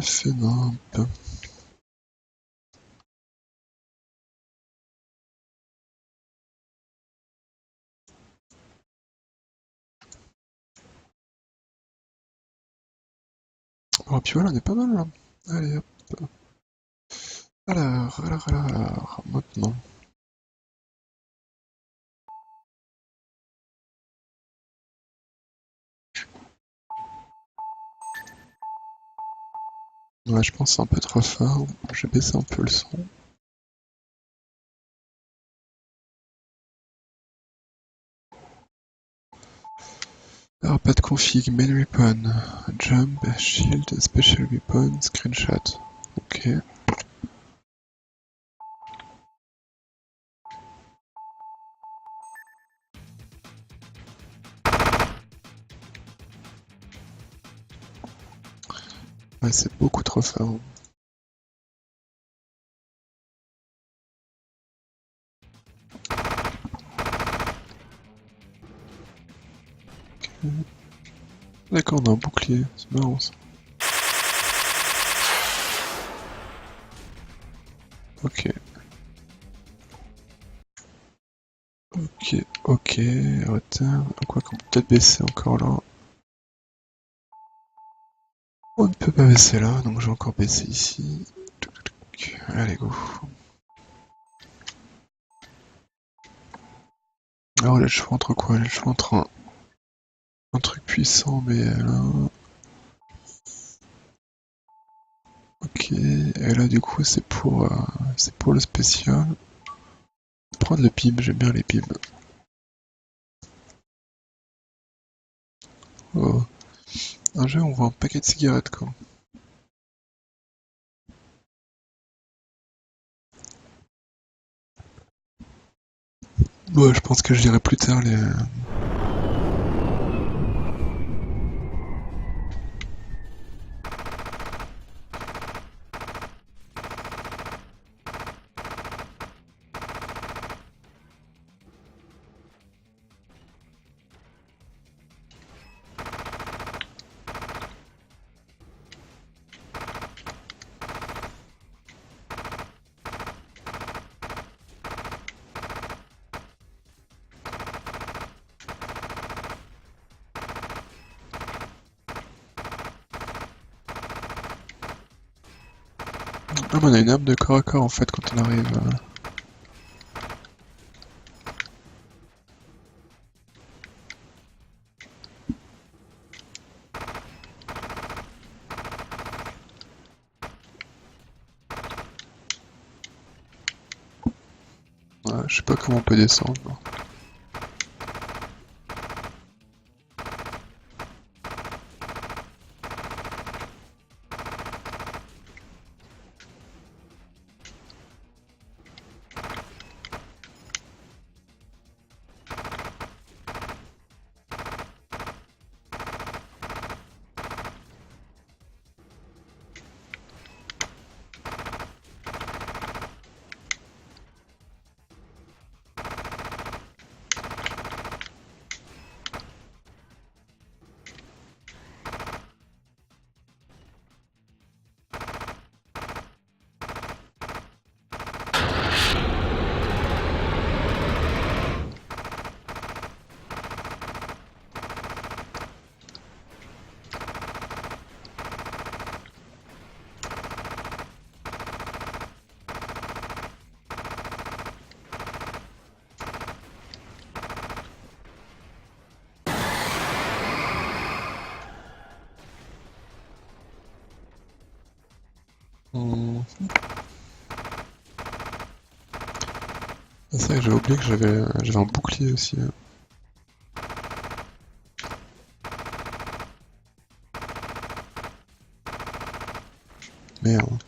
F nimp. Oh, puis voilà, on est pas mal là. Allez hop. Alors, maintenant. Ouais, je pense que c'est un peu trop fort. Je vais baisser un peu le son. Alors, pas de config, main weapon, jump, shield, special weapon, screenshot. Ok. Ouais, c'est beaucoup trop fort. D'accord, on a un bouclier, c'est marrant ça. Ok. Ok, retard. Quoi qu'on peut peut-être baisser encore là. On ne peut pas baisser là, donc je vais encore baisser ici. Allez, go. Alors là, le choix entre quoi? Le choix entre un truc puissant, mais là. Ok, et là, du coup, c'est pour le spécial. Prendre le PIB, j'aime bien les PIB. Oh. Un jeu, on voit un paquet de cigarettes, quoi. Ouais, je pense que je dirai plus tard les. Ah, mais on a une arme de corps à corps en fait quand on arrive. Ouais, je sais pas comment on peut descendre. Hmm. C'est vrai que j'avais oublié que j'avais un bouclier aussi. Merde.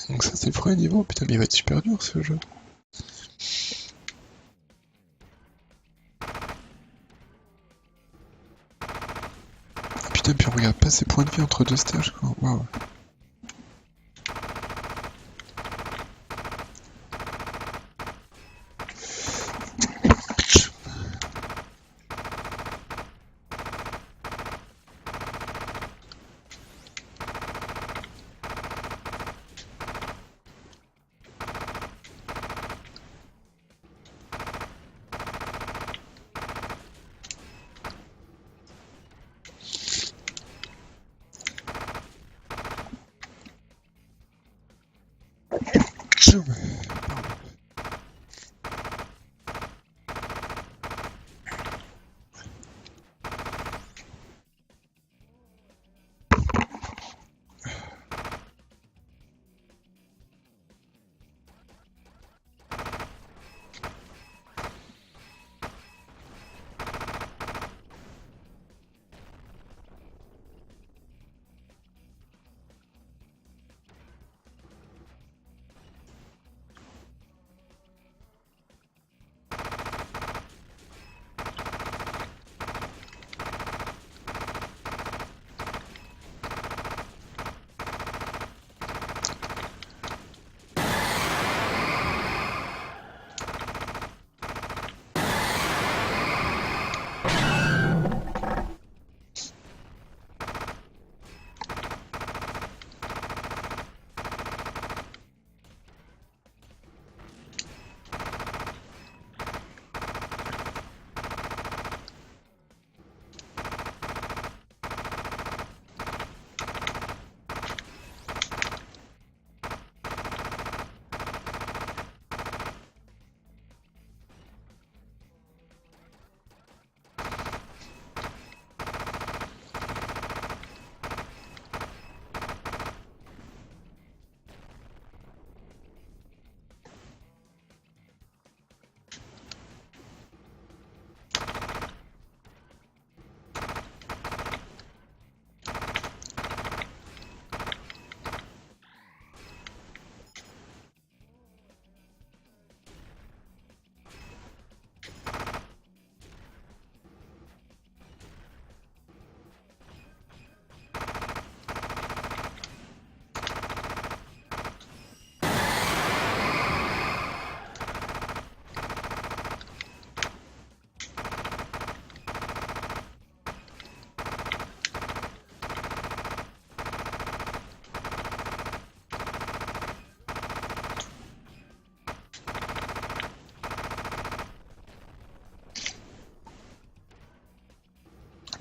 Donc ça c'est le premier niveau, putain mais il va être super dur ce jeu. Putain puis on regarde pas ses points de vie entre deux stages quoi, waouh.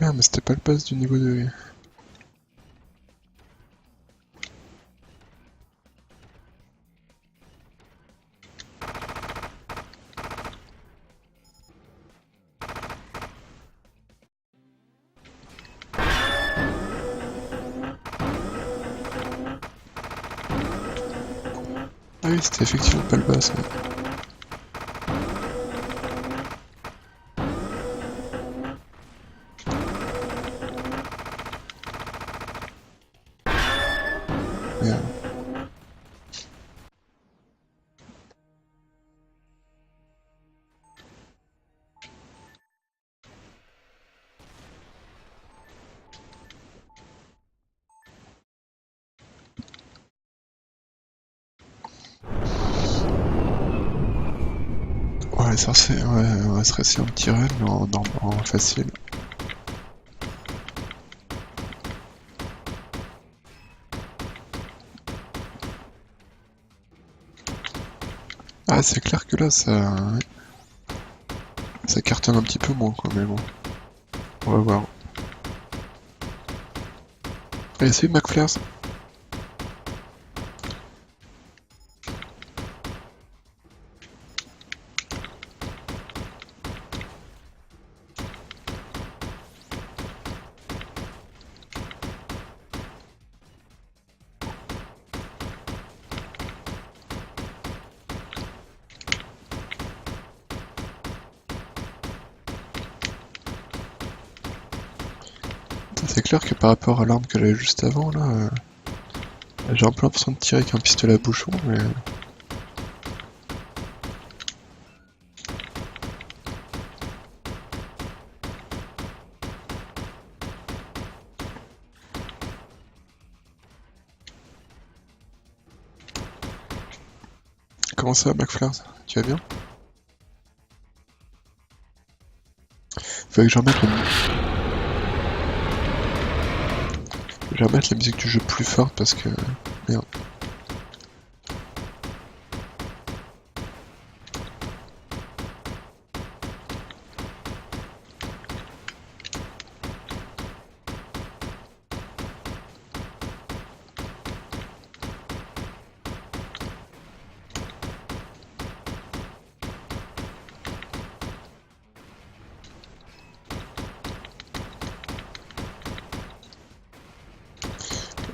Merde mais c'était pas le pass du niveau 2. Ah oui c'était effectivement pas le pass. Ouais. Merde. Ouais ça c'est, ouais, on va se rester en petit run mais en facile. Ah c'est clair que là ça cartonne un petit peu moins quoi mais bon. On va voir. Allez salut McFlairs. C'est clair que par rapport à l'arme qu'elle avait juste avant là, J'ai un peu l'impression de tirer avec un pistolet à bouchon, mais... Comment ça, McFlare? Tu vas bien? Faudrait que je remette je vais remettre la musique du jeu plus forte parce que... Merde.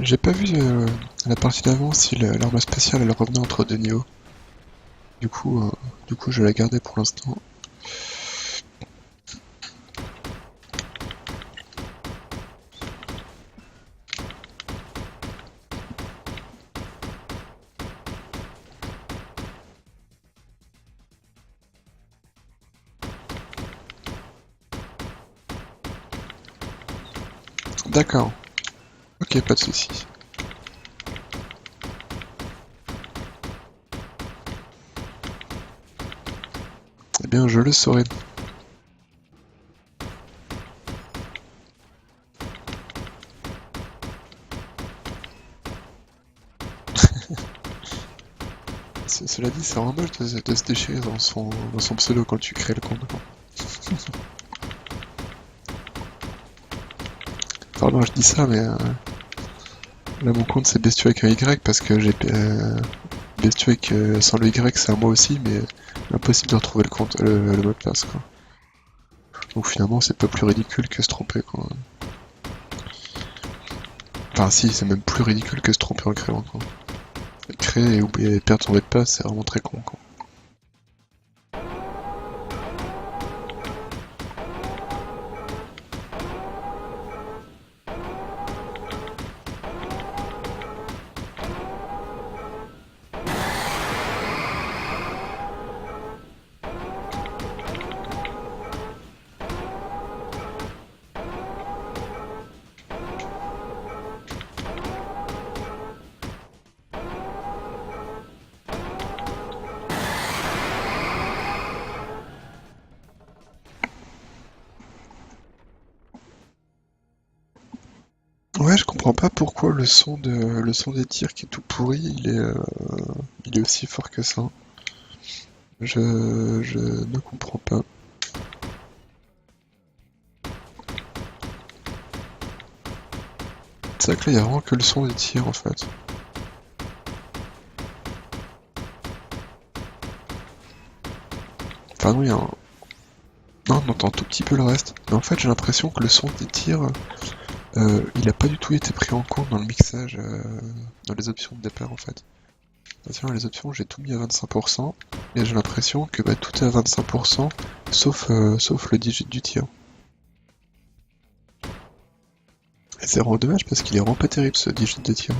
J'ai pas vu la partie d'avant si l'arme spéciale elle revenait entre deux niveaux. Du coup je vais la garder pour l'instant. D'accord. Ok, pas de soucis. Eh bien, je le saurai. Cela dit, c'est vraiment moche de se déchirer dans son pseudo quand tu crées le compte. Pardon, je dis ça, mais là mon compte c'est Bestio avec un Y parce que j'ai Bestio avec sans le Y c'est un moi aussi, mais impossible de retrouver le compte, le mot de passe quoi. Donc finalement c'est pas plus ridicule que se tromper quoi. Enfin si, c'est même plus ridicule que se tromper en créant quoi. Créer et oublier perdre son mot de passe, c'est vraiment très con quoi. Ouais, je comprends pas pourquoi le son des tirs qui est tout pourri, il est aussi fort que ça. Je ne comprends pas. C'est vrai que là, il y a vraiment que le son des tirs en fait. Enfin non, il y a un... Non, on entend un tout petit peu le reste. Mais en fait, j'ai l'impression que le son des tirs, il a pas du tout été pris en compte dans le mixage, dans les options de départ en fait. Tiens, les options, j'ai tout mis à 25%, et j'ai l'impression que bah, tout est à 25%, sauf le digit du tir. Et c'est vraiment dommage parce qu'il est vraiment pas terrible ce digit de tir.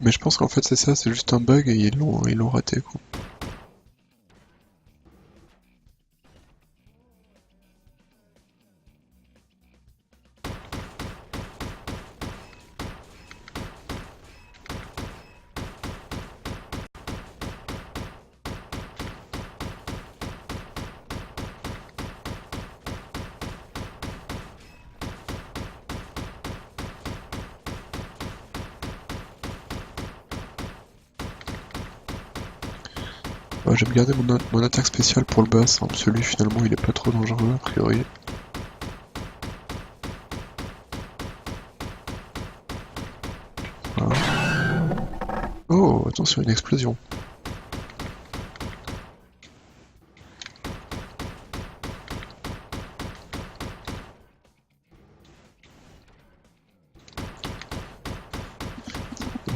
Mais je pense qu'en fait c'est ça, c'est juste un bug et ils l'ont raté quoi. Je vais me garder mon attaque spéciale pour le boss, hein. Celui finalement il est pas trop dangereux a priori. Voilà. Oh, attention, une explosion.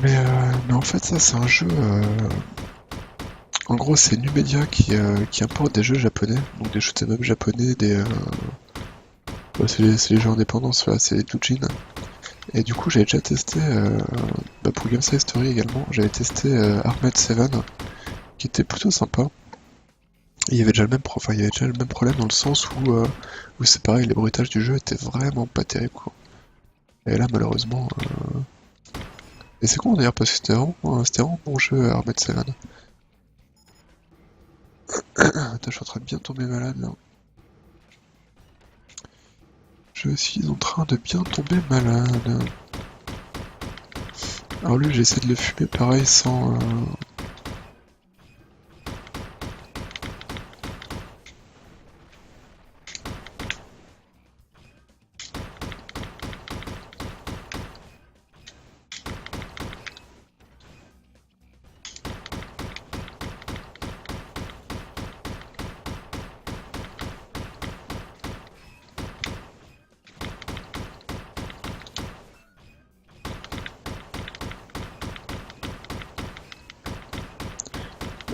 Mais en fait ça c'est un jeu... En gros c'est Numedia qui importe des jeux japonais, donc des shoot'em up japonais, c'est les jeux indépendants, c'est les Doujin. Et du coup, j'avais déjà testé, pour Gamesa History également, j'avais testé Armed 7, qui était plutôt sympa. Et il y avait déjà le même il y avait déjà le même problème dans le sens où c'est pareil, les bruitages du jeu étaient vraiment pas terribles, quoi. Et là, malheureusement... Et c'est con d'ailleurs, parce que c'était vraiment bon jeu, Armed 7. Attends, je suis en train de bien tomber malade, là. Je suis en train de bien tomber malade. Alors lui, j'essaie de le fumer pareil sans...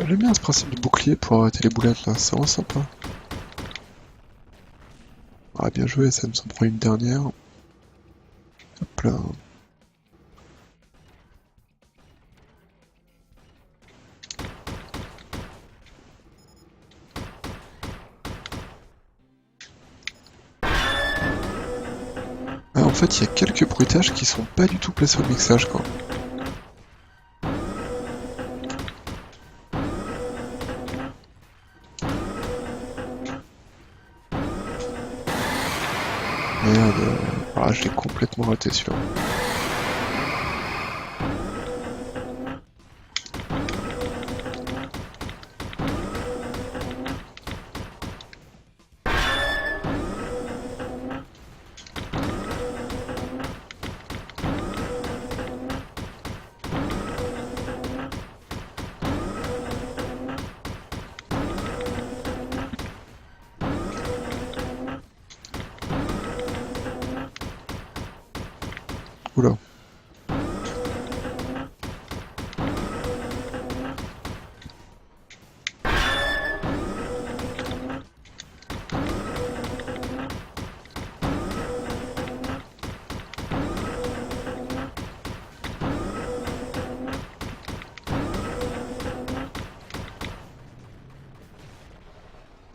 J'aime bien ce principe du bouclier pour arrêter les boulettes là, c'est vraiment sympa. Ah bien joué, ça me s'en prend une dernière. Hop là. Ah, en fait, il y a quelques bruitages qui sont pas du tout placés au mixage quoi. Merde, ah, je l'ai complètement raté celui-là. Oula.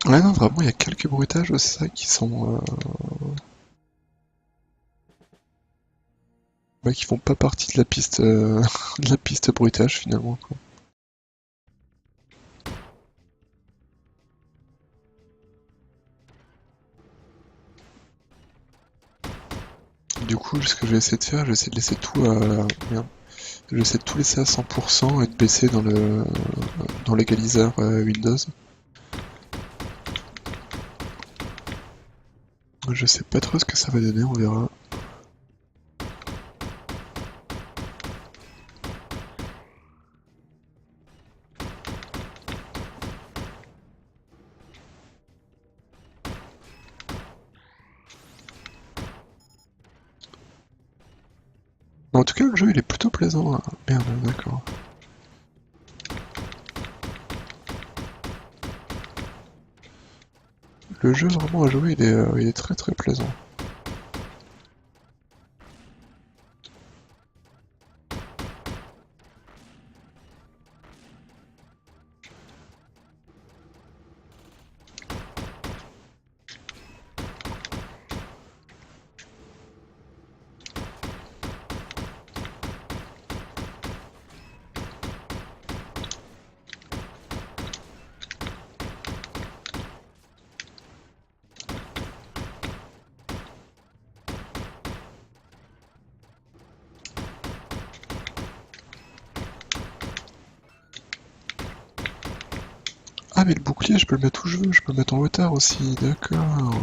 Ouais non, vraiment, il y a quelques bruitages, c'est ça, qui sont... bah, qui font pas partie de la piste, de la piste bruitage finalement quoi. Du coup, ce que je vais essayer de faire, je vais essayer de laisser tout à... Merde. Je vais essayer de tout laisser à 100% et de baisser dans l'égaliseur Windows. Je sais pas trop ce que ça va donner, on verra. En tout cas, le jeu il est plutôt plaisant, hein. Merde, d'accord. Le jeu vraiment à jouer, il est très très plaisant. Ah mais le bouclier, je peux le mettre où je veux, je peux le mettre en hauteur aussi, d'accord.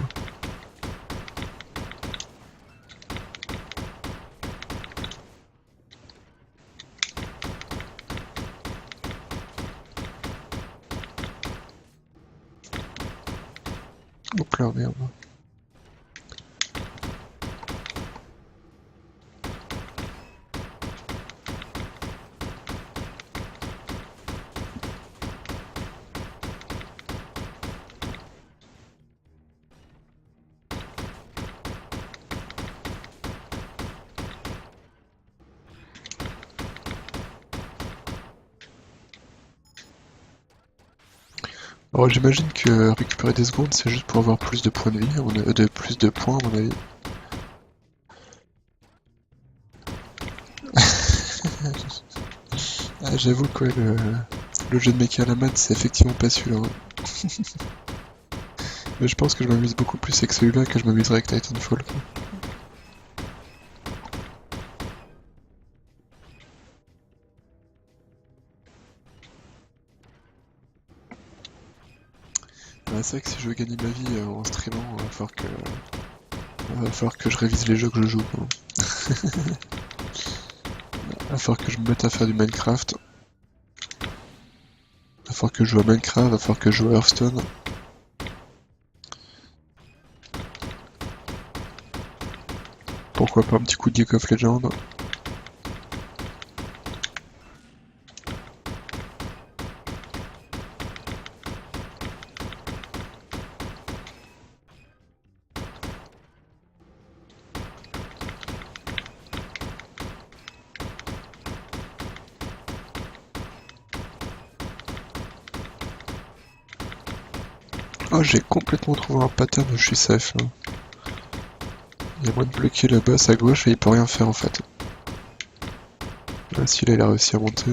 Hop là, merde. Alors j'imagine que récupérer des secondes c'est juste pour avoir plus de points de vie, plus de points à mon avis. Ah, j'avoue que le jeu de mecha à la mat c'est effectivement pas celui-là, hein. Mais je pense que je m'amuse beaucoup plus avec celui-là que je m'amuserais avec Titanfall, quoi. Ouais, c'est vrai que si je veux gagner ma vie en streamant, va falloir que je révise les jeux que je joue, quoi. Va falloir que je me mette à faire du Minecraft. Va falloir que je joue à Minecraft, va falloir que je joue à Hearthstone. Pourquoi pas un petit coup de League of Legends. Oh, j'ai complètement trouvé un pattern où je suis safe là. Il y a moyen de bloquer le boss à gauche et il peut rien faire en fait. Ah, si là il a réussi à monter.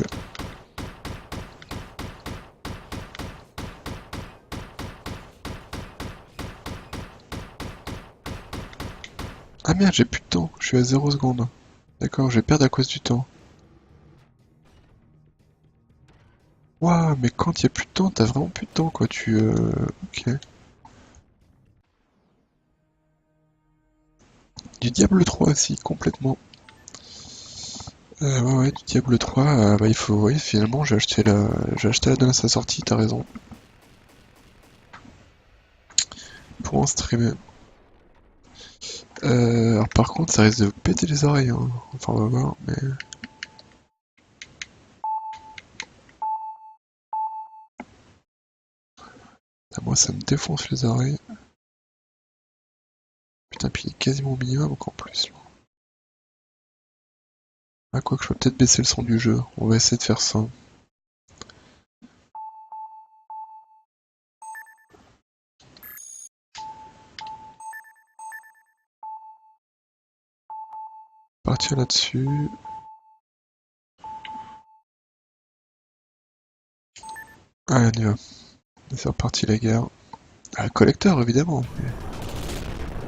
Ah merde, j'ai plus de temps, je suis à 0 secondes. D'accord, je vais perdre à cause du temps. Waouh, mais quand il y a plus de temps, t'as vraiment plus de temps quoi, Ok. Du Diablo 3 aussi, complètement. Ouais, du Diablo 3, bah il faut... Oui, finalement, j'ai acheté la donne à sa sortie, t'as raison. Pour en streamer. Alors par contre, ça risque de vous péter les oreilles, hein. Enfin, on va voir, mais... Ah, moi, ça me défonce les oreilles. Putain, puis il est quasiment au minimum encore plus, là. Ah, quoi que je peux peut-être baisser le son du jeu. On va essayer de faire ça. Partir là-dessus. Allez, on y va. C'est reparti la guerre. Ah, collecteur, évidemment.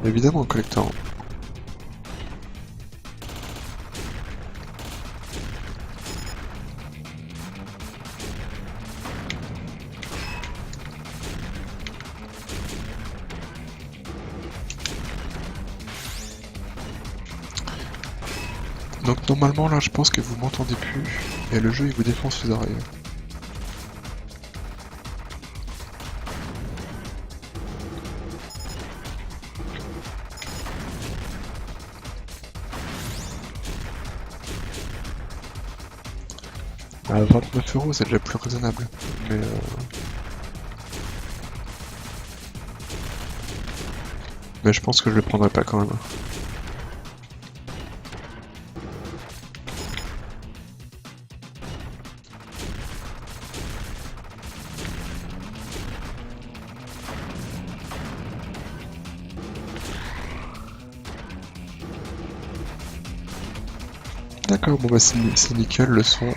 Évidemment, collecteur. Donc normalement là je pense que vous m'entendez plus et le jeu il vous défonce les oreilles. À 29 € c'est déjà plus raisonnable. Mais je pense que je le prendrai pas quand même. D'accord, bon bah c'est nickel le son.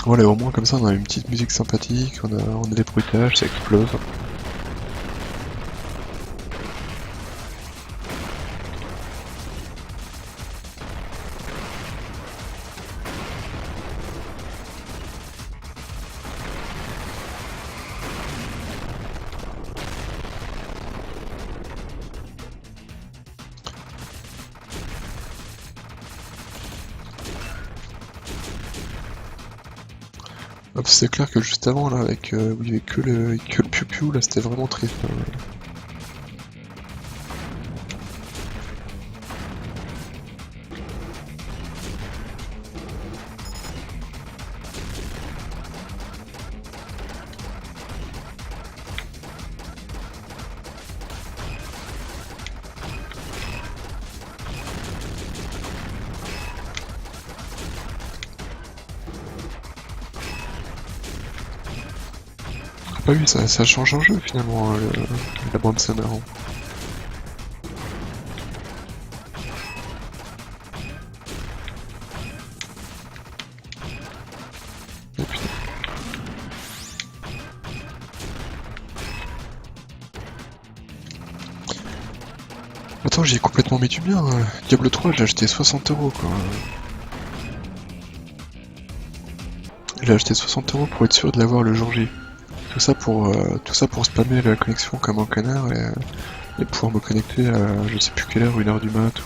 Voilà, au moins comme ça on a une petite musique sympathique, on a des bruitages, ça explose. Hop, c'est clair que juste avant là, avec où il y avait que le piou-piou, là c'était vraiment triste, hein. Ah oui, ça change un jeu finalement, la bande sonore. Et puis... Attends, j'y ai complètement mis du bien. Diablo 3, je l'ai acheté 60 € quoi. Je l'ai acheté 60 € pour être sûr de l'avoir le jour J. Tout ça pour spammer la connexion comme un connard et pouvoir me connecter à je sais plus quelle heure, 1h du mat ou...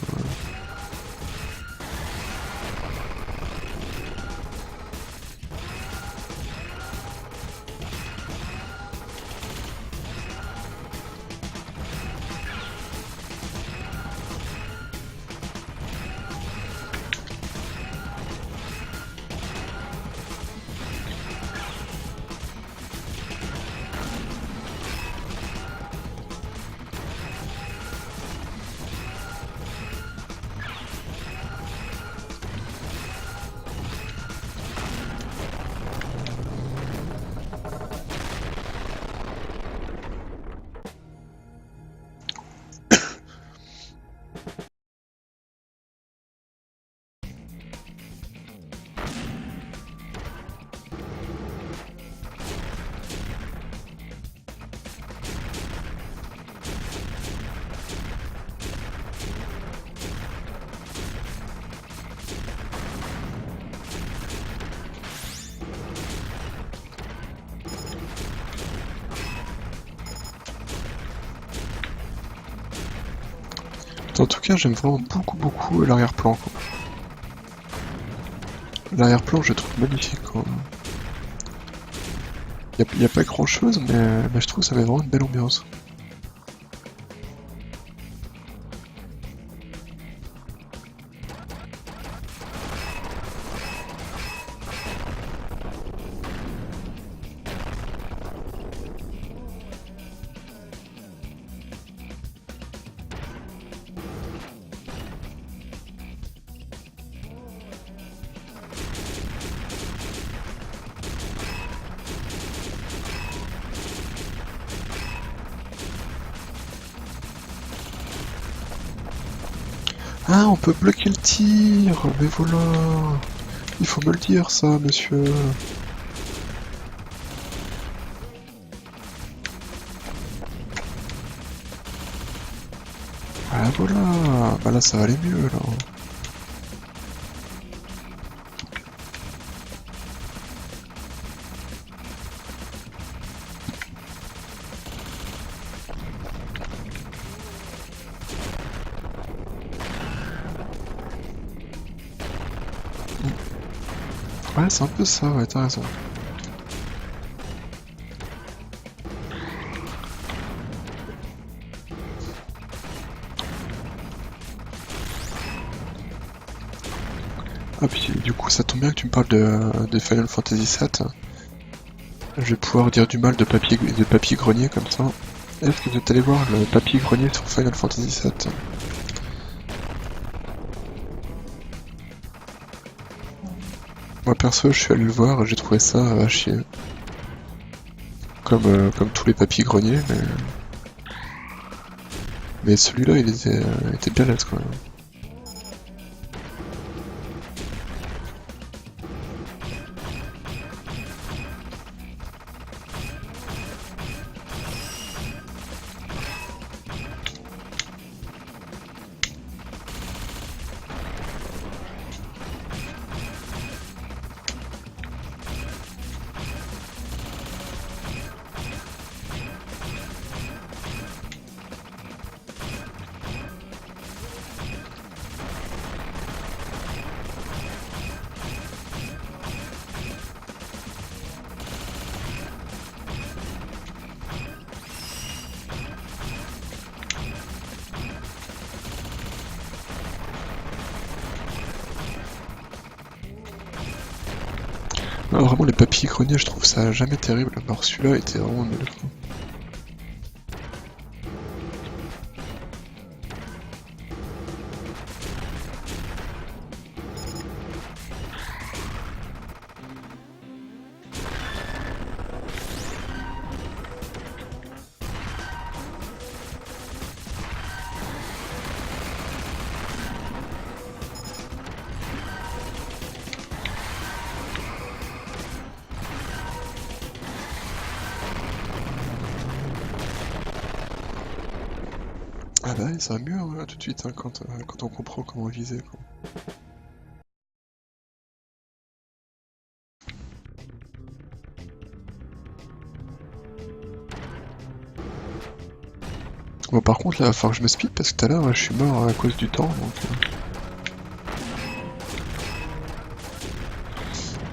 En tout cas, j'aime vraiment beaucoup l'arrière-plan. L'arrière-plan, je le trouve magnifique. Y a pas grand chose, mais je trouve que ça met vraiment une belle ambiance. Ah, on peut bloquer le tir. Mais voilà. Il faut me le dire, ça, monsieur. Ah, voilà. Bah là, ça va aller mieux, là. Ouais, c'est un peu ça, ouais, t'as raison. Ah, puis du coup, ça tombe bien que tu me parles de Final Fantasy VII. Je vais pouvoir dire du mal de papier grenier comme ça. Est-ce que vous êtes allé voir le papier grenier sur Final Fantasy VII? Moi perso, je suis allé le voir, j'ai trouvé ça à chier. Comme tous les papiers greniers, mais celui-là, il était bien laid quand même. Non, vraiment, les papiers greniers, je trouve ça jamais terrible. Alors celui-là était vraiment nul. Ah bah ouais, ça va mieux hein, tout de suite hein, quand on comprend comment viser quoi. Bon par contre là, il va falloir que je me speed parce que tout à l'heure je suis mort à cause du temps donc...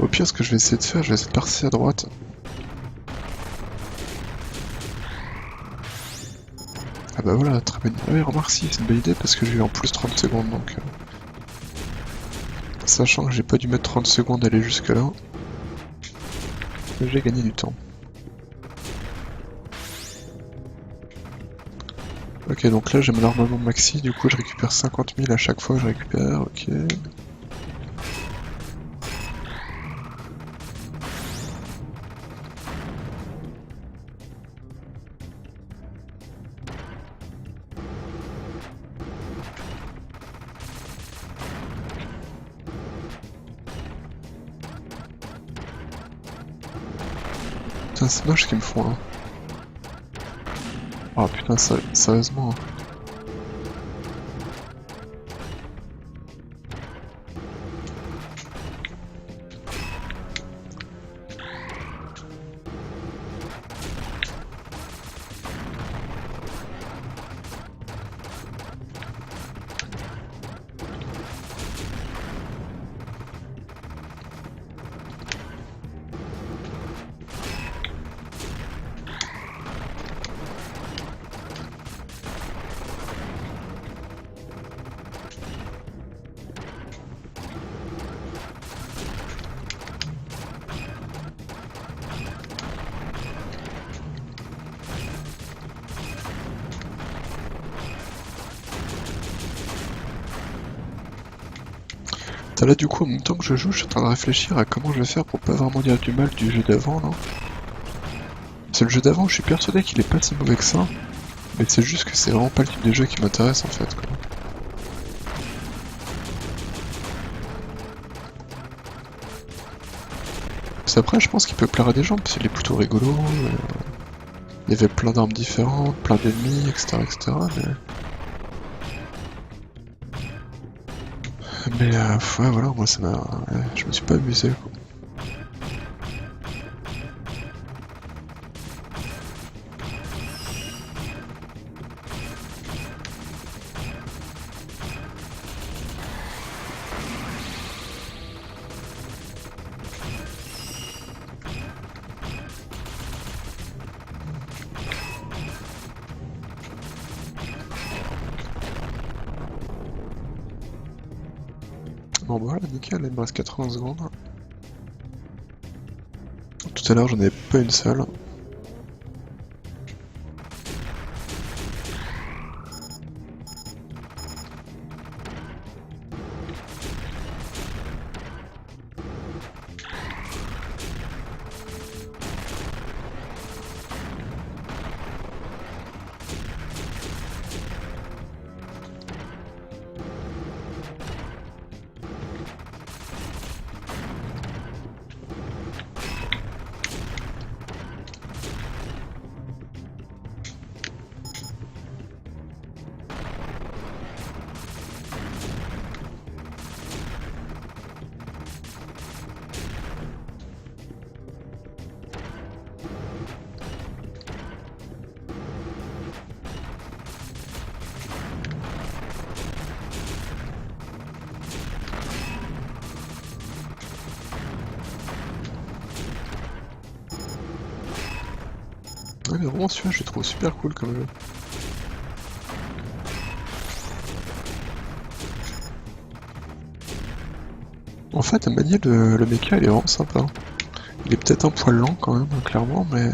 Au pire ce que je vais essayer de faire, je vais essayer de passer à droite. Ah bah voilà, très bonne idée. Ah oui, remarque si, c'est une bonne idée parce que j'ai eu en plus 30 secondes donc... Sachant que j'ai pas dû mettre 30 secondes à aller jusque là, j'ai gagné du temps. Ok, donc là j'ai mon armement maxi, du coup je récupère 50 000 à chaque fois que je récupère, ok. Putain, c'est moche ce qu'ils me font là. Oh putain, sérieusement. Là du coup en même temps que je joue, je suis en train de réfléchir à comment je vais faire pour pas vraiment dire du mal du jeu d'avant là. C'est le jeu d'avant, je suis persuadé qu'il est pas si mauvais que ça, mais c'est juste que c'est vraiment pas le type de jeu qui m'intéresse en fait quoi. Parce après je pense qu'il peut plaire à des gens parce qu'il est plutôt rigolo, il y avait plein d'armes différentes, plein d'ennemis, etc. Mais ouais voilà, moi ça m'a... ouais, je me suis pas amusé quoi. Bon bah voilà, nickel, il me reste 80 secondes. Tout à l'heure j'en avais pas une seule. Ouais mais vraiment celui-là je le trouve super cool comme jeu. En fait à manier le mecha il est vraiment sympa. Il est peut-être un poil lent quand même, clairement, mais...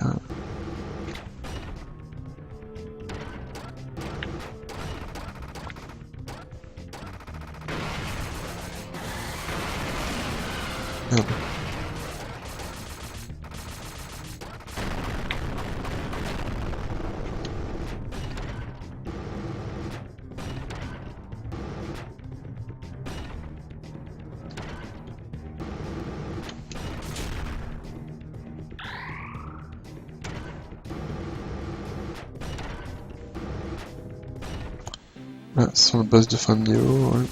Merde. sur le boss de fin de niveau, ouais.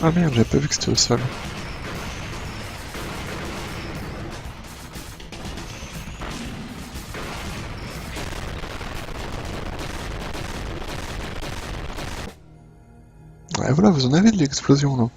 Ah merde, j'avais pas vu que c'était au sol. Ouais, voilà, vous en avez de l'explosion là.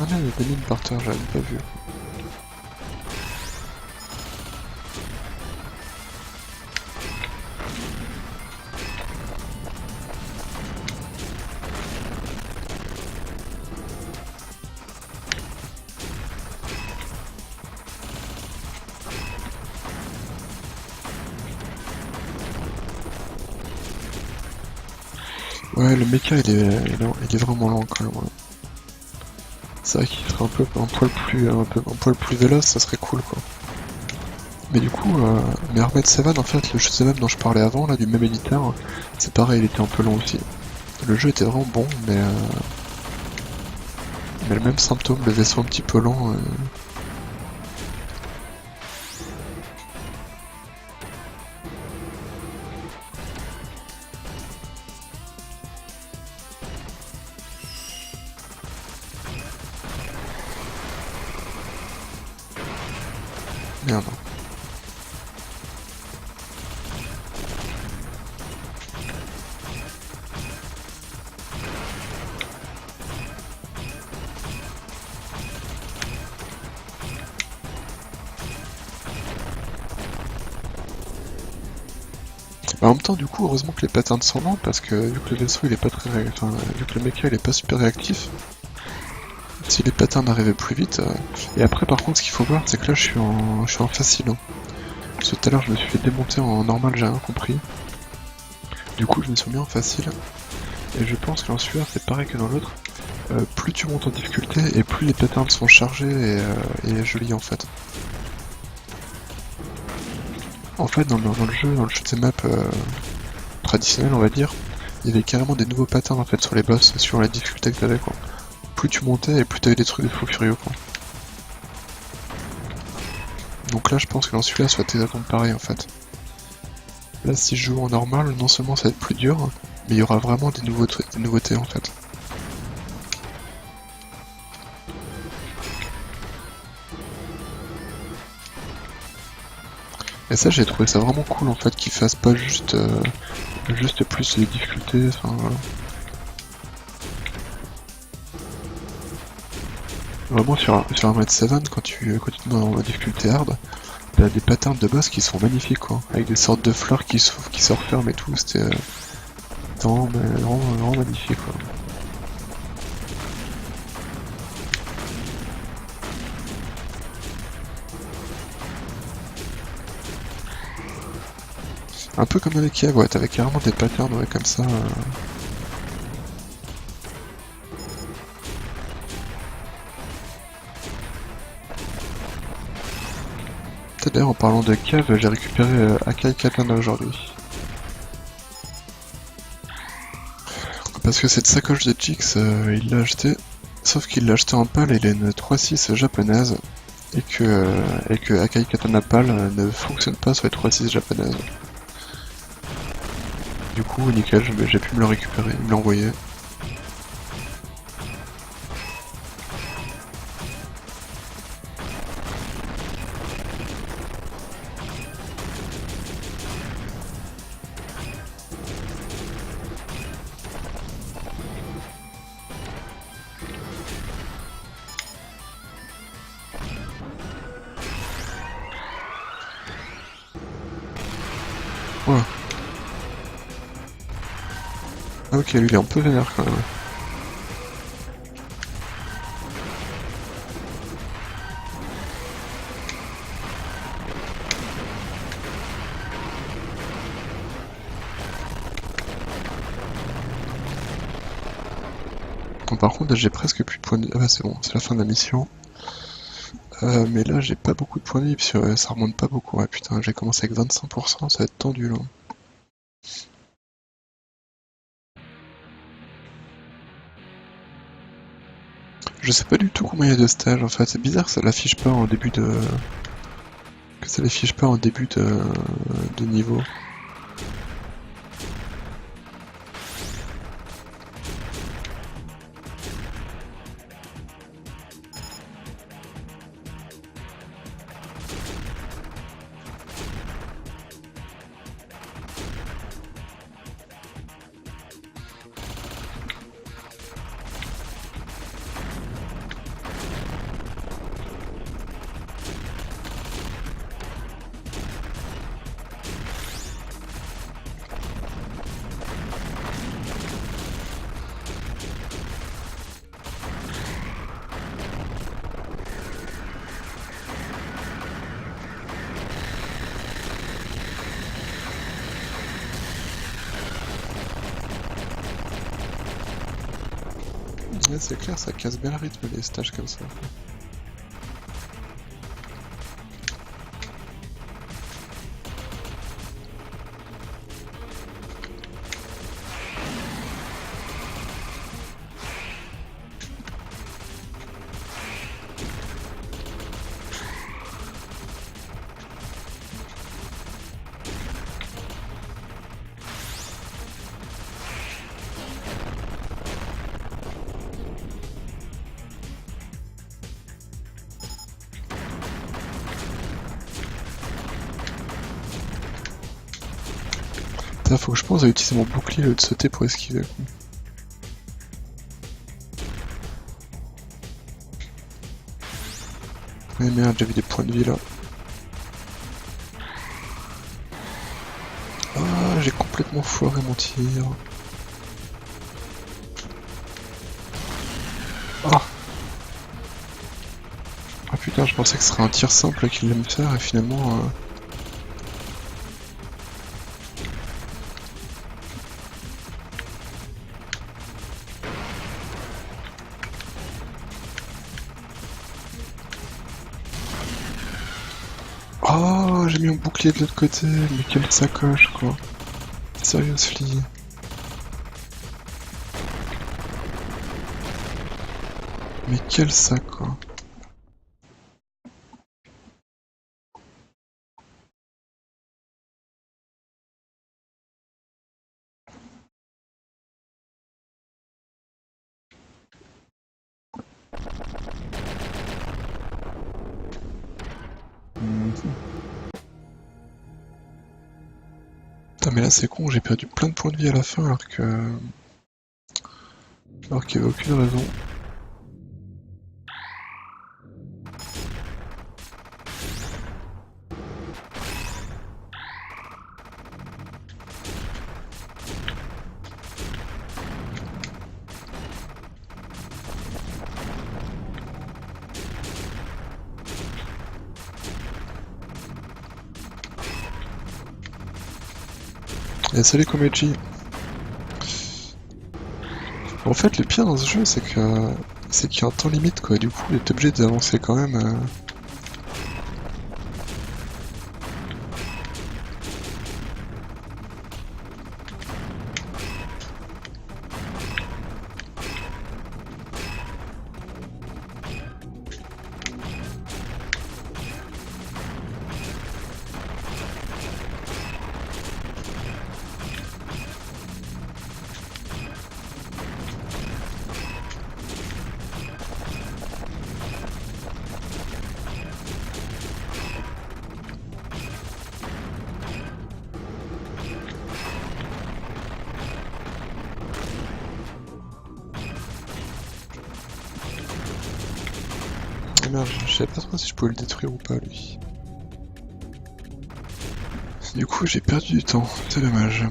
Ah non, il y a des mines par terre, j'avais pas vu. Ouais, le mecha il est vraiment lent quand même. Ouais. C'est vrai qu'il serait un poil plus véloce, ça serait cool quoi. Mais du coup, mais Armed Seven, en fait, le shoot'em up dont je parlais avant, là, du même éditeur, c'est pareil, il était un peu long aussi. Le jeu était vraiment bon, mais le même symptôme, le vaisseau un petit peu lent. Merde. En même temps, du coup, heureusement que les patterns sont lents, parce que vu que le vaisseau il est pas très enfin, vu que le mecha il est pas super réactif, si les patterns arrivaient plus vite. Et après, par contre, ce qu'il faut voir, c'est que là, je suis en facile. Hein. Parce que tout à l'heure, je me suis fait démonter en normal, j'ai rien compris. Du coup, je me suis mis en facile. Et je pense que dans celui-là, c'est pareil que dans l'autre. Plus tu montes en difficulté, et plus les patterns sont chargés et jolis en fait. En fait, dans le jeu, dans le shoot'em up traditionnel, on va dire, il y avait carrément des nouveaux patterns en fait sur les boss, sur la difficulté que t'avais quoi. Plus tu montais et plus t'avais des trucs de fou furieux quoi. Donc là je pense que dans celui-là ça va être exactement pareil en fait. Là si je joue en normal, non seulement ça va être plus dur, mais il y aura vraiment des nouveautés en fait. Et ça j'ai trouvé ça vraiment cool en fait qu'ils fassent pas juste plus les difficultés, enfin voilà. Vraiment sur Armored 7 quand tu te mets en difficulté hard, t'as des patterns de boss qui sont magnifiques quoi, avec des sortes de fleurs qui se referment et tout, c'était vraiment magnifique quoi. Un peu comme dans les Kiev, ouais, t'avais carrément des patterns ouais, comme ça. D'ailleurs en parlant de cave, j'ai récupéré Akai Katana aujourd'hui. Parce que cette sacoche de Jix, il l'a acheté, sauf qu'il l'a acheté en PAL et il a une 3.6 japonaise, et que Akai Katana PAL ne fonctionne pas sur les 3.6 japonaises. Du coup, nickel, j'ai pu me le récupérer, me l'envoyer. Voilà. Ah ok, lui il est un peu vénère quand même. par contre, là, j'ai presque plus de points de vie. Ah bah c'est bon, c'est la fin de la mission. Mais là, j'ai pas beaucoup de points de vie, puisque ça remonte pas beaucoup. Ouais, putain, j'ai commencé avec 25%, ça va être tendu, là. Je sais pas du tout combien il y a de stages, en fait. C'est bizarre que ça l'affiche pas en début de... Que ça l'affiche pas en début de niveau. Ouais, c'est clair, ça casse bien le rythme, les stages comme ça. Putain, faut que je pense à utiliser mon bouclier au lieu de sauter pour esquiver. Mais merde, j'avais des points de vie là. Ah, j'ai complètement foiré mon tir. Ah. Ah putain, je pensais que ce serait un tir simple qu'il allait me faire et finalement... Oh, j'ai mis un bouclier de l'autre côté, mais quelle sacoche quoi. Seriously. Mais quel sac quoi. Putain mais là c'est con, j'ai perdu plein de points de vie à la fin alors que... Alors qu'il n'y avait aucune raison. Et salut Komechi. En fait le pire dans ce jeu c'est que... C'est qu'il y a un temps limite quoi, du coup il est obligé d'avancer quand même... Ah merde, je savais pas trop si je pouvais le détruire ou pas lui. Du coup j'ai perdu du temps, c'est dommage.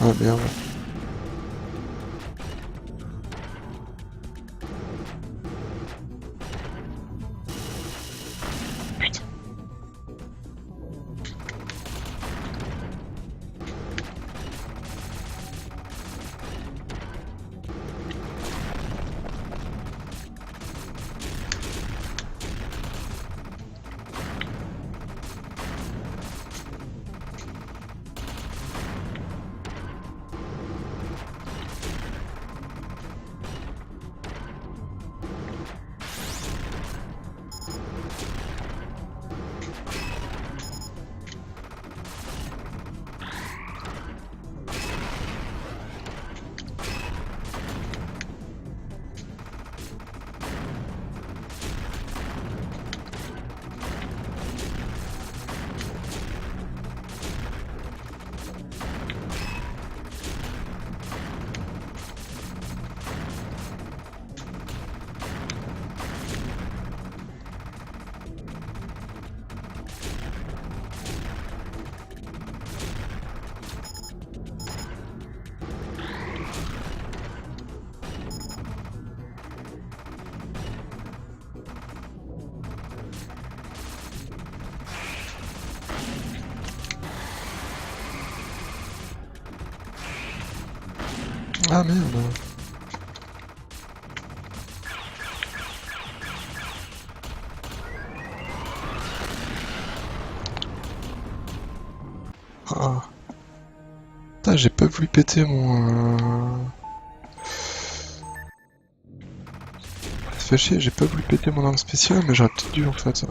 Ah merde. Putain. Ah merde. Ah. Putain, j'ai pas voulu péter mon... Ça fait chier, j'ai pas voulu péter mon arme spéciale, mais j'aurais peut-être dû en fait.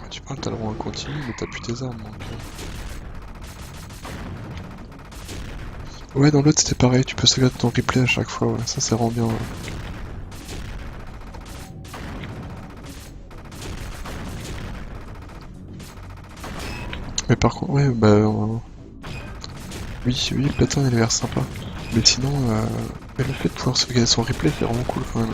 Tu parles, t'as le droit à continu, mais t'as plus tes armes donc... Ouais, dans l'autre c'était pareil, tu peux sauvegarder ton replay à chaque fois, ouais, ça rend bien. Ouais. Mais par contre, ouais, bah... Oui, le pattern il a l'air sympa. Mais sinon, le fait de pouvoir sauvegarder son replay c'est vraiment cool quand même.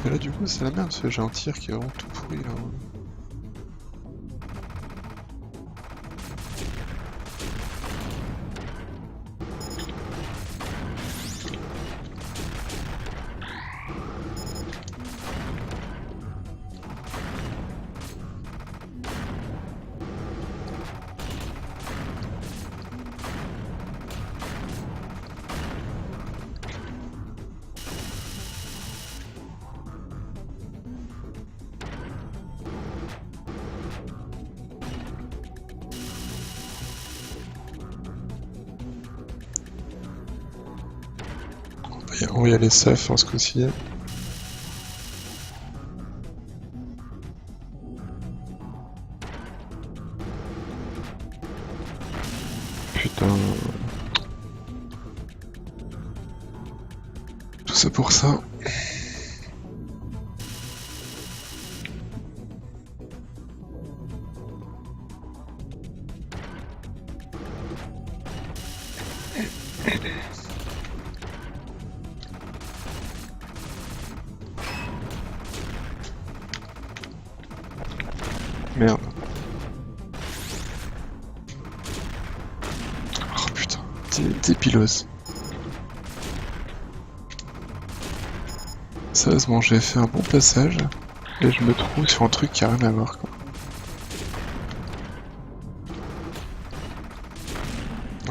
Mais là du coup c'est la merde parce que j'ai un tir qui est vraiment tout pourri là. On va y aller safe en ce coup-ci. Putain. Tout ça pour ça. Merde. Oh putain, débilos. Sérieusement, j'ai fait un bon passage et je me trouve sur un truc qui a rien à voir quoi.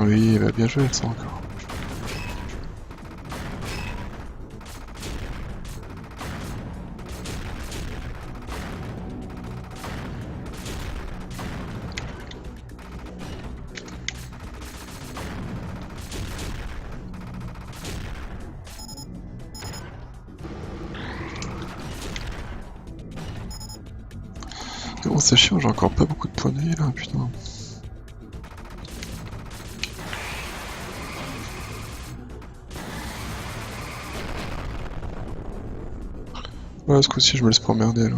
Oui, bah bien joué ça encore. Oh, c'est chiant, j'ai encore pas beaucoup de points de vie là, putain. Ouais, ce coup-ci, je me laisse pas emmerder là.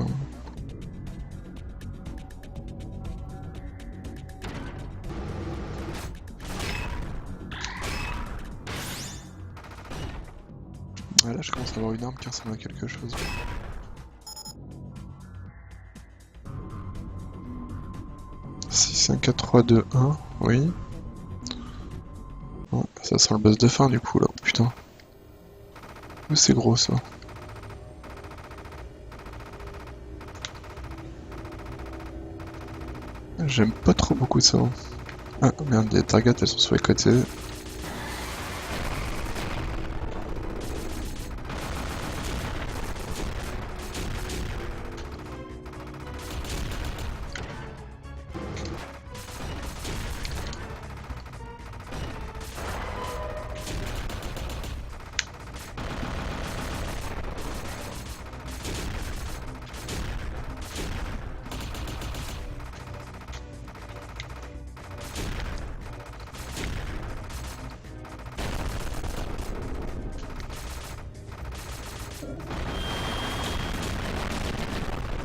Ouais, là, je commence à avoir une arme qui ressemble à quelque chose. Si 5, 4, 3, 2, 1, oui. Ouais, ça sent le boss de fin du coup là, putain. C'est gros ça. J'aime pas trop beaucoup ça. Ah merde, les targets elles sont sur les côtés.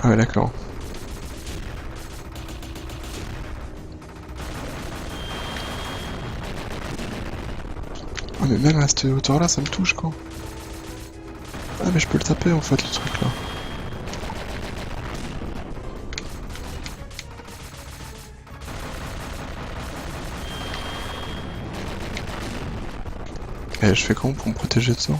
Ah ouais, d'accord. Ah mais même à cette hauteur là ça me touche quoi. Ah mais je peux le taper en fait le truc là. Et je fais comment pour me protéger de ça?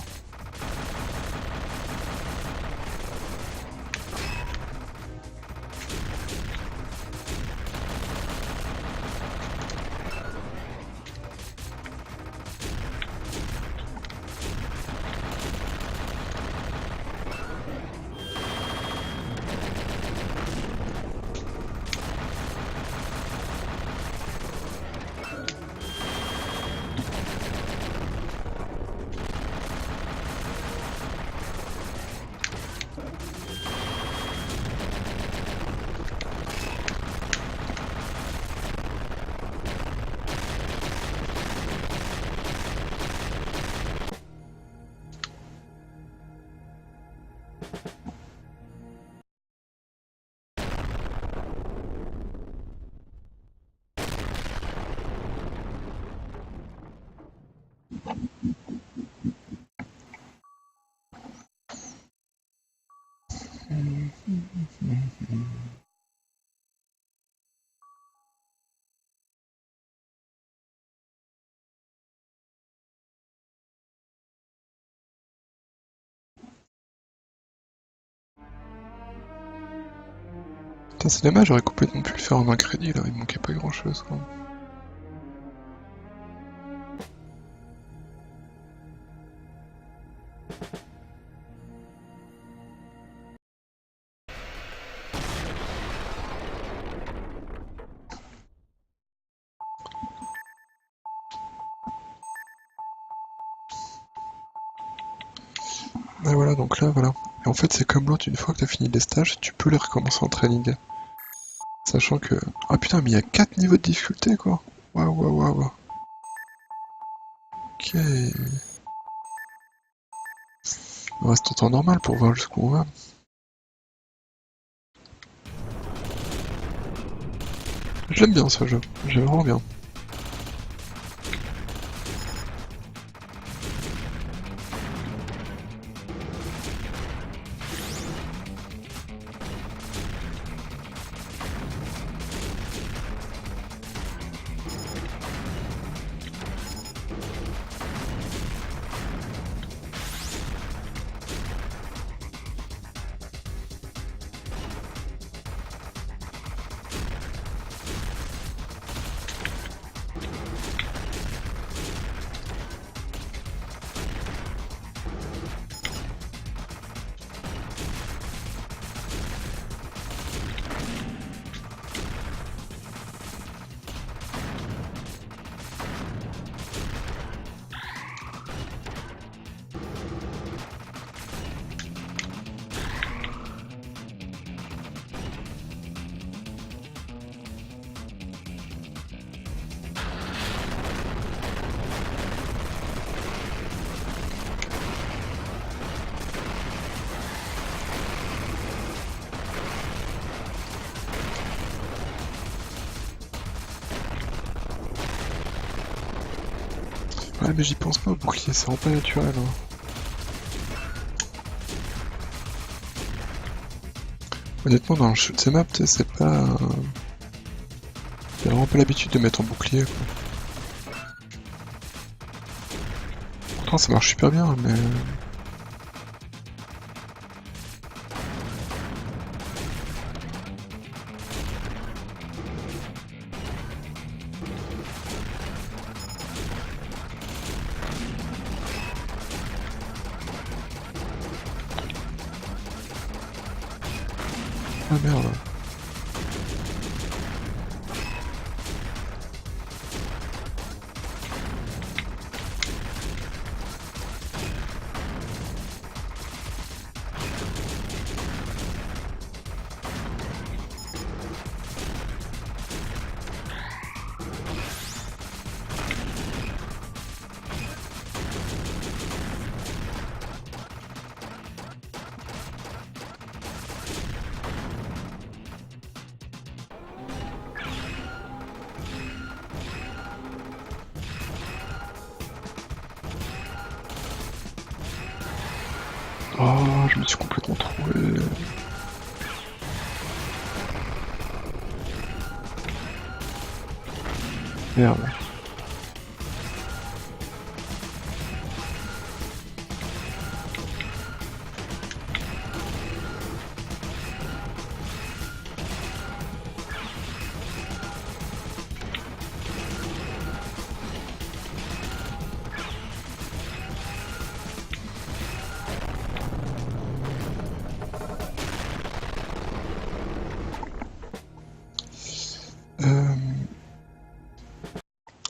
Putain c'est dommage, j'aurais complètement pu le faire en un crédit là, il manquait pas grand chose quoi. Et voilà, donc là, voilà. Et en fait, c'est comme l'autre, une fois que t'as fini les stages, tu peux les recommencer en training. Sachant que... Ah putain, mais il y a 4 niveaux de difficulté, quoi. Waouh, waouh, waouh. Ok. On reste en temps normal pour voir jusqu'où on va. Je l'aime bien, ce jeu. J'aime vraiment bien. Ouais, mais j'y pense pas au bouclier, c'est vraiment pas naturel. Hein. Honnêtement, dans le shoot'em up, c'est pas. J'ai vraiment pas l'habitude de mettre en bouclier. Quoi. Pourtant, ça marche super bien, mais. Ah merde. Oh, je me suis complètement trouvé. Merde.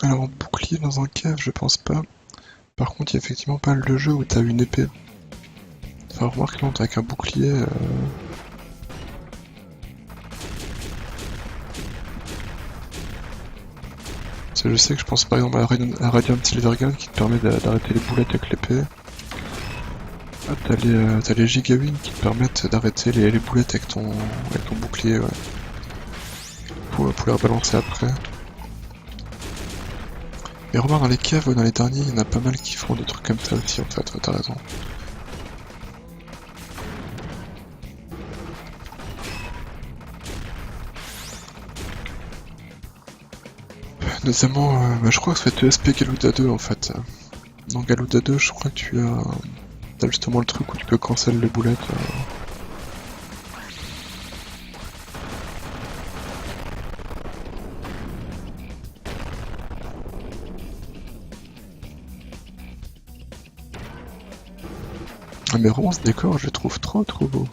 Alors, bouclier dans un cave, je pense pas. Par contre, il y a effectivement pas le jeu où t'as une épée. Enfin, remarque, là, t'as qu'un bouclier. Je sais que je pense par exemple à Radiant Silvergun qui te permet d'arrêter les boulettes avec l'épée. Ah, t'as les Gigawing qui te permettent d'arrêter les boulettes avec ton bouclier, ouais. Pour les rebalancer après. Mais remarque, dans les caves, dans les derniers, il y en a pas mal qui font des trucs comme ça aussi, en fait, t'as raison. Notamment, je crois que ça fait ESP Galuda 2 en fait. Dans Galuda 2, je crois que t'as justement le truc où tu peux cancel les boulettes. Ah, mais vraiment, ce décor, je le trouve trop beau.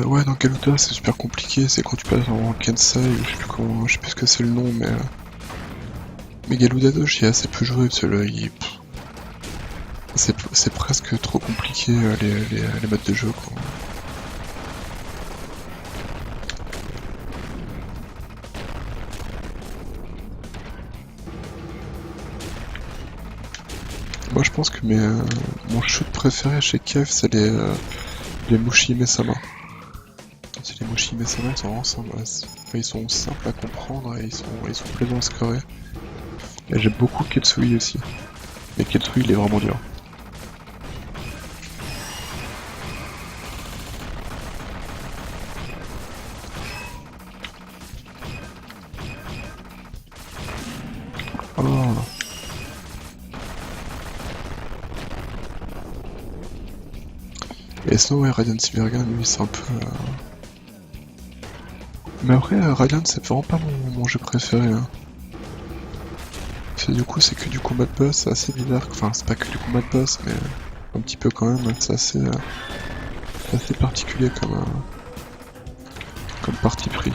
Ouais, dans Galuda, c'est super compliqué, c'est quand tu passes en Kensai, je sais plus comment, je sais plus ce que c'est le nom, mais Galuda 2, j'y ai assez peu joué, parce que là, c'est presque trop compliqué, les modes de jeu, quoi. Moi, je pense que mon shoot préféré chez Kev, c'est les Mushime-sama. C'est les Mushime-sama, ils sont vraiment simples, ils sont simples à comprendre et ils sont plaisants à scorer. Et j'aime beaucoup Ketsui aussi. Mais Ketsui, il est vraiment dur. Oh. Et sinon, ouais, Radiant Silvergun, lui, c'est un peu... Mais après, Radiant, c'est vraiment pas mon jeu préféré. Hein. Du coup, c'est que du combat de boss, c'est assez bizarre. Enfin, c'est pas que du combat de boss, mais un petit peu quand même. C'est assez particulier comme parti pris.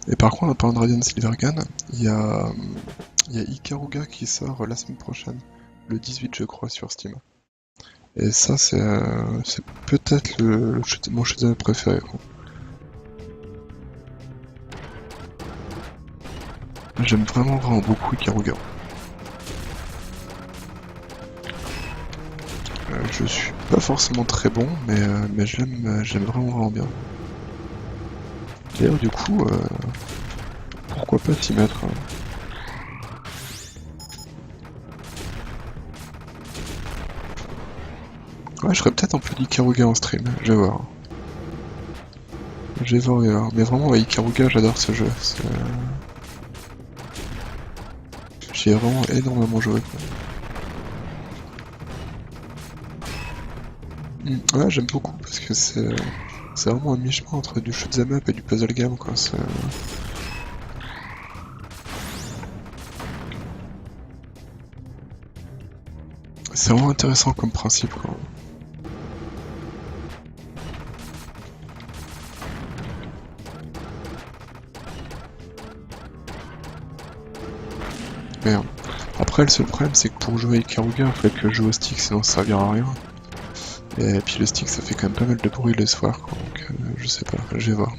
Et par contre, en parlant de Radiant Silvergun, il y a Ikaruga qui sort la semaine prochaine, le 18 je crois sur Steam. Et ça c'est peut-être mon shoot'em up préféré, quoi. J'aime vraiment beaucoup Ikaruga. Je suis pas forcément très bon, mais je l'aime vraiment bien. D'ailleurs, du coup, pourquoi pas s'y mettre, hein. Ouais, je ferais peut-être un peu d'Ikaruga en stream, je vais voir. Je vais voir. Mais vraiment, ouais, Ikaruga, j'adore ce jeu. J'y ai vraiment énormément joué, quoi. Ouais, j'aime beaucoup parce que c'est vraiment un mi-chemin entre du shoot'em up et du puzzle game, quoi. C'est vraiment intéressant comme principe, quoi. Merde. Après, le seul problème, c'est que pour jouer avec Ikaruga, il faut que je joue au stick, sinon ça servira à rien. Et puis le stick, ça fait quand même pas mal de bruit le soir, quoi. Donc je sais pas, je vais voir.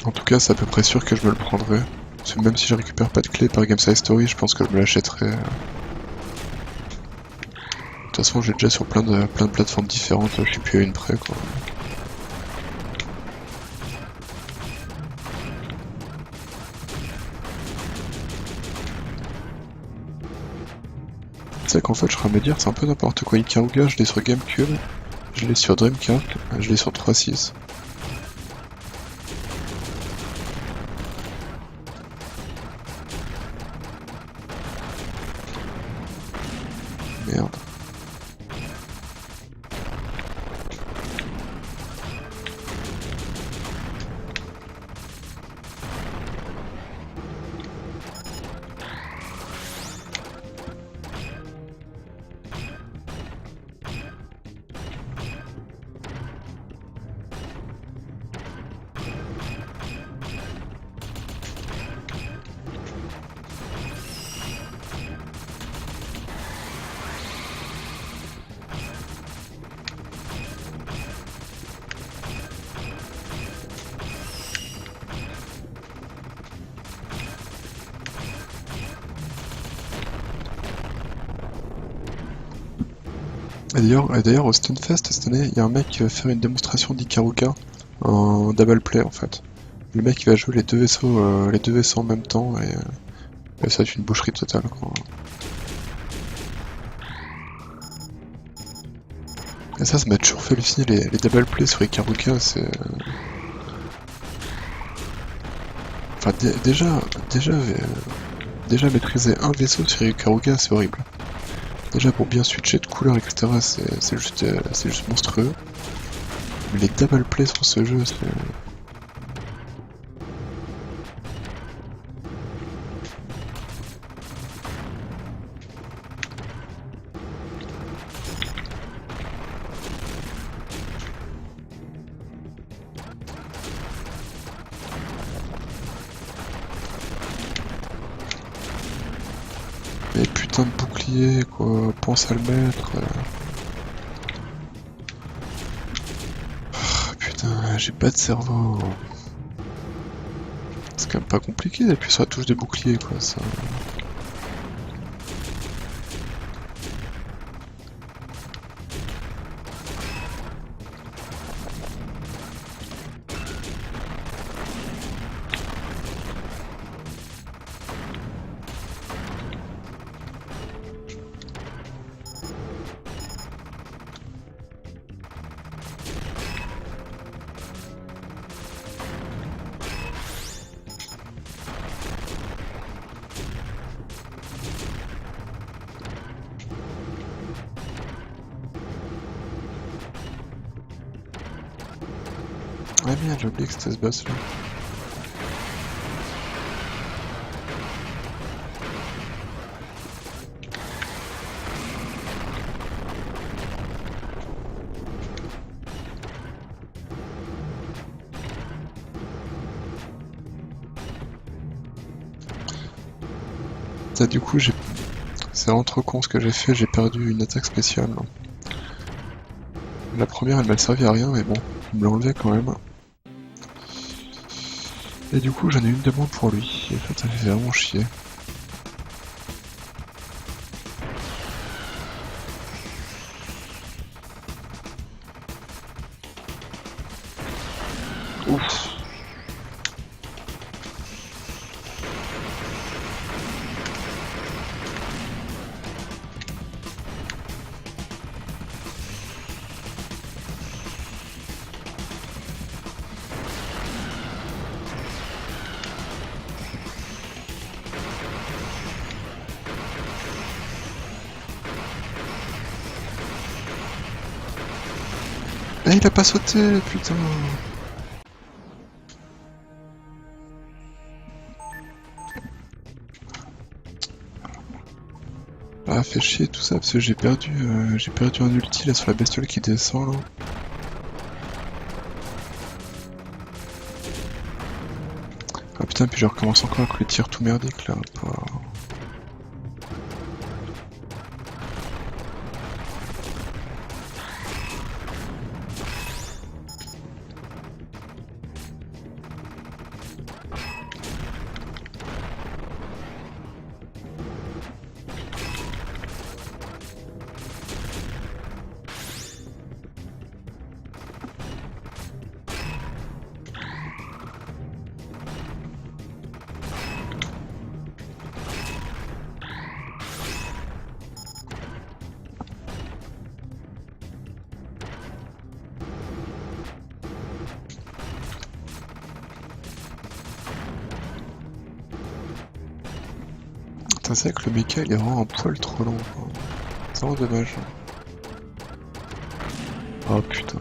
En tout cas, c'est à peu près sûr que je me le prendrai. Parce que même si je récupère pas de clé par Game Side Story, je pense que je me l'achèterai. De toute façon, j'ai déjà sur plein de plateformes différentes, je suis plus à une près, quoi. Tu sais qu'en fait, je serais à me dire, c'est un peu n'importe quoi. Ikaruga, je l'ai sur GameCube, je l'ai sur Dreamcast, je l'ai sur 3.6. Merde. Et d'ailleurs, au Stunfest cette année, il y a un mec qui va faire une démonstration d'Ikaruga en double play en fait. Le mec il va jouer les deux vaisseaux en même temps et ça va être une boucherie totale, quoi. Et ça m'a toujours fait halluciner les double play sur Ikaruga, c'est. Enfin déjà maîtriser un vaisseau sur Ikaruga c'est horrible. Déjà pour bien switcher de couleur etc c'est juste monstrueux. Mais les double play sur ce jeu c'est. Mais putain de bouclier quoi, pense à le mettre. Putain, j'ai pas de cerveau. C'est quand même pas compliqué d'appuyer sur la touche des boucliers quoi, ça. Ah merde, j'ai oublié que c'était ce boss là. fait, du coup, c'est vraiment trop con ce que j'ai fait, j'ai perdu une attaque spéciale. La première, elle m'a servi à rien, mais bon, il me l'a enlevé quand même. Et du coup, j'en ai une de moins pour lui, et en fait, ça me fait vraiment chier. Ouf. Eh, il a pas sauté, putain. Ah, fait chier tout ça, parce que j'ai perdu un ulti là sur la bestiole qui descend là. Ah putain, puis je recommence encore avec les tirs tout merdiques là. Putain, c'est vrai que le mecha il est vraiment un poil trop long. C'est vraiment dommage. Oh putain.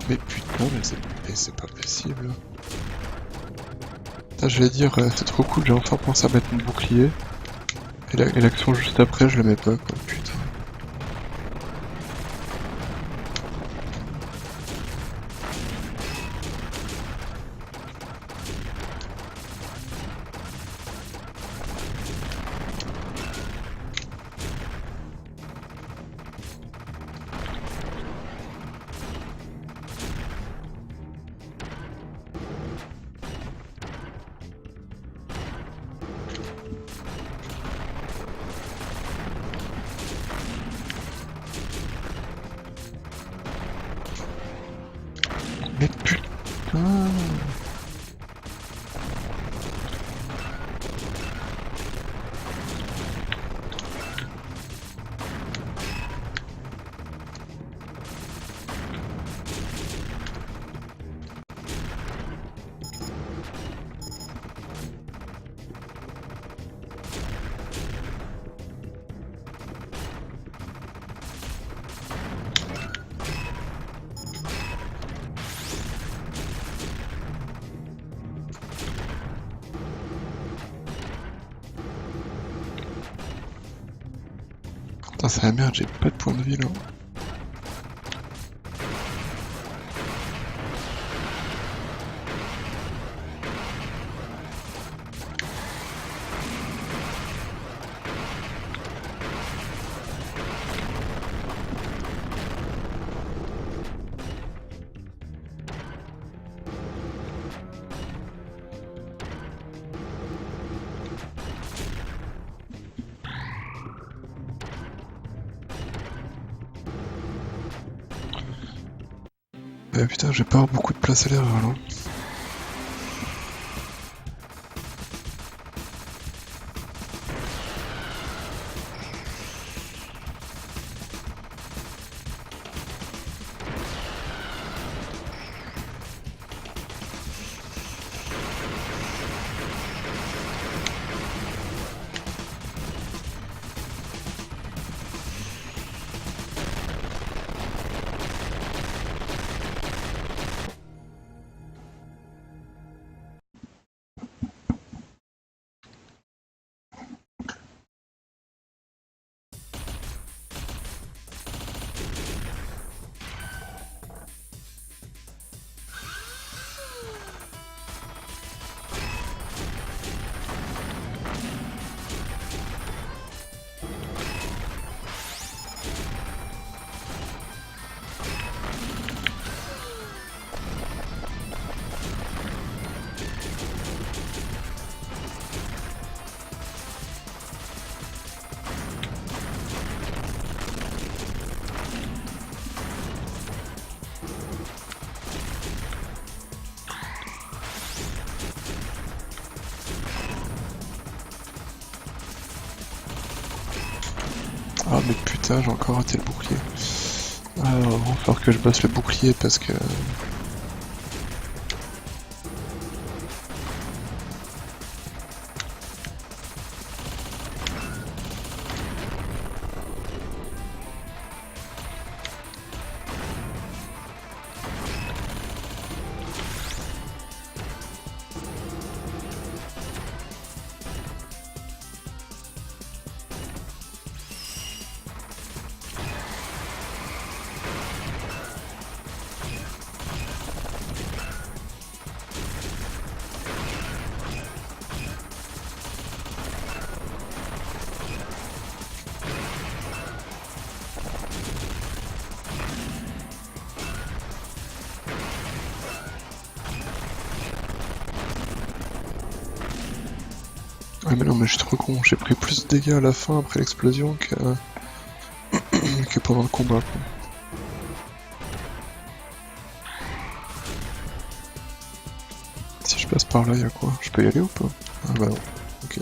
Mais putain, mais c'est pas possible. Putain, j'allais dire, c'est trop cool, j'ai enfin pensé à mettre mon bouclier. Et l'action juste après, je le mets pas, quoi, putain. Putain, c'est la merde, j'ai pas de point de vie là. Putain, j'ai pas avoir beaucoup de place à l'erreur là. Ah mais putain, j'ai encore raté le bouclier. Alors, il va falloir que je bosse le bouclier parce que... Ah mais non, mais je suis trop con, j'ai pris plus de dégâts à la fin après l'explosion que pendant le combat, quoi. Si je passe par là, y'a quoi? Je peux y aller ou pas? Ah bah non, ok.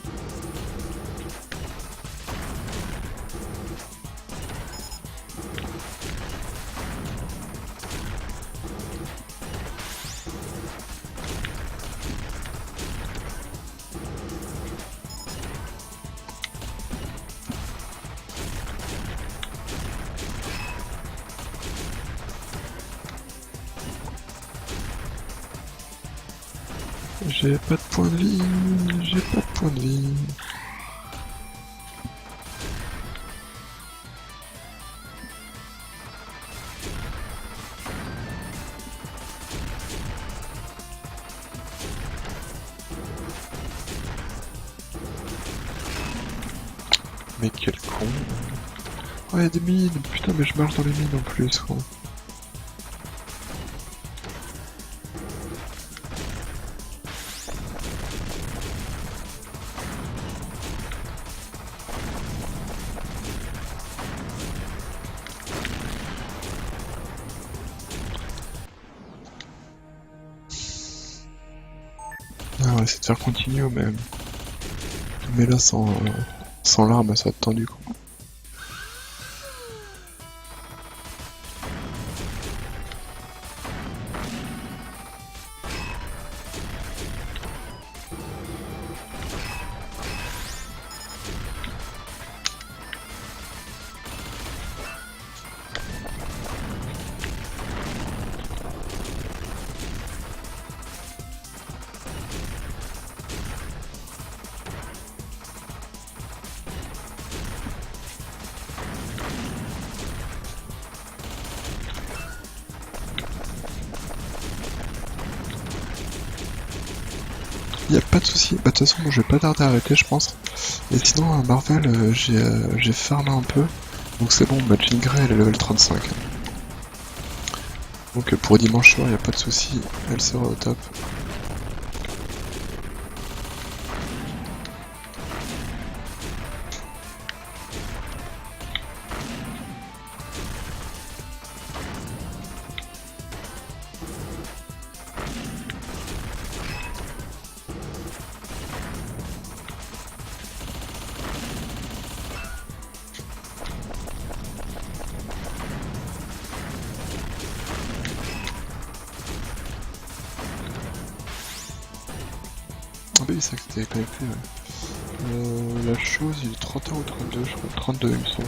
J'ai pas de point de vie, j'ai pas de point de vie. Mais quel con. Oh, y'a des mines, putain, mais je marche dans les mines en plus, quoi. Ah, on va essayer de faire continuer même. Mais là, sans l'arme, ça va être tendu, quoi. Y a pas de souci. Bah, de toute façon, moi, je vais pas tarder à arrêter, je pense. Et sinon, à Marvel, j'ai farmé un peu. Donc c'est bon, ma Jean Grey, elle est level 35. Donc pour dimanche soir, y a pas de souci, elle sera au top. Ah bah oui, c'est vrai que c'était connecté, ouais. La chose, il est 31 ou 32, je crois. 32, il me semble.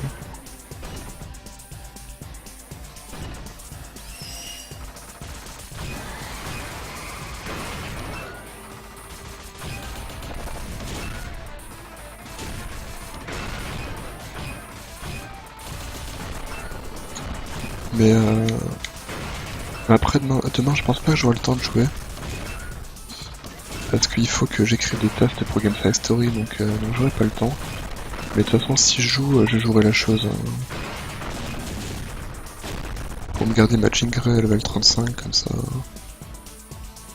Mais après demain, je pense pas que j'aurai le temps de jouer. Parce qu'il faut que j'écrive des tests pour Gamefly Story, donc j'aurai pas le temps. Mais de toute façon, si je joue, je jouerai la chose. Pour me garder ma Jean Grey à level 35, comme ça.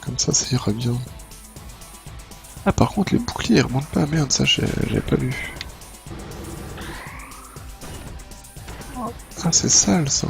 Comme ça ira bien. Ah, par contre, les boucliers ils remontent pas. Merde, ça j'avais pas vu. Ah, c'est sale ça.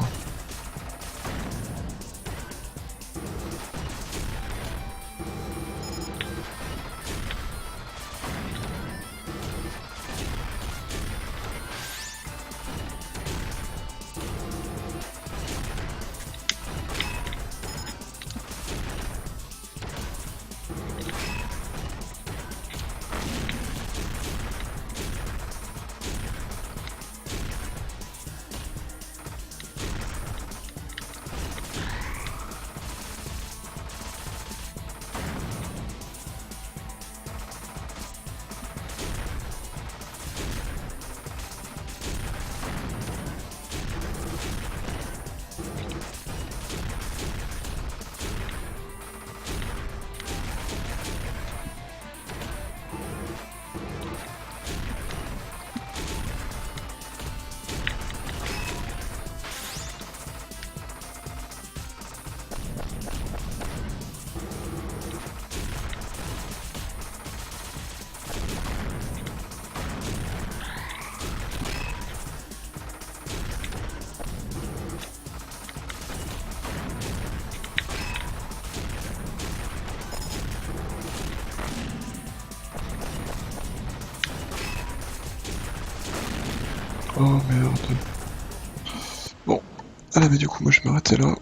Oh merde. Bon, allez, mais du coup, moi je vais m'arrêter là.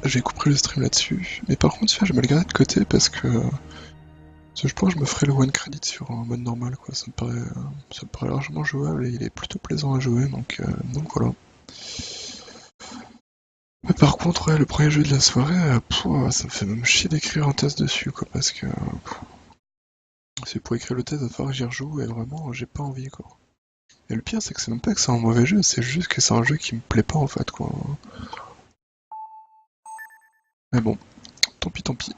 J'ai coupé le stream là-dessus. Mais par contre, je vais le garder de côté parce que je pense que je me ferai le one credit sur un mode normal, quoi. Ça me paraît largement jouable et il est plutôt plaisant à jouer, donc voilà. Mais par contre, ouais, le premier jeu de la soirée, ça me fait même chier d'écrire un test dessus, quoi, parce que c'est pour écrire le test, il va falloir que j'y rejoue et vraiment, j'ai pas envie, quoi. Et le pire, c'est que c'est même pas que c'est un mauvais jeu, c'est juste que c'est un jeu qui me plaît pas, en fait, quoi. Mais bon, tant pis, tant pis.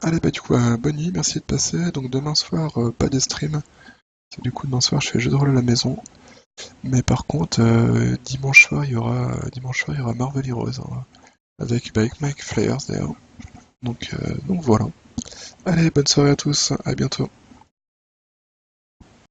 Allez, bah du coup, bonne nuit, merci de passer. Donc demain soir, pas de stream. Du coup, demain soir, je fais jeu de rôle à la maison. Mais par contre, dimanche soir, il y aura Marvel Heroes, hein, avec Mike Flyers d'ailleurs. Donc voilà. Allez, bonne soirée à tous, à bientôt.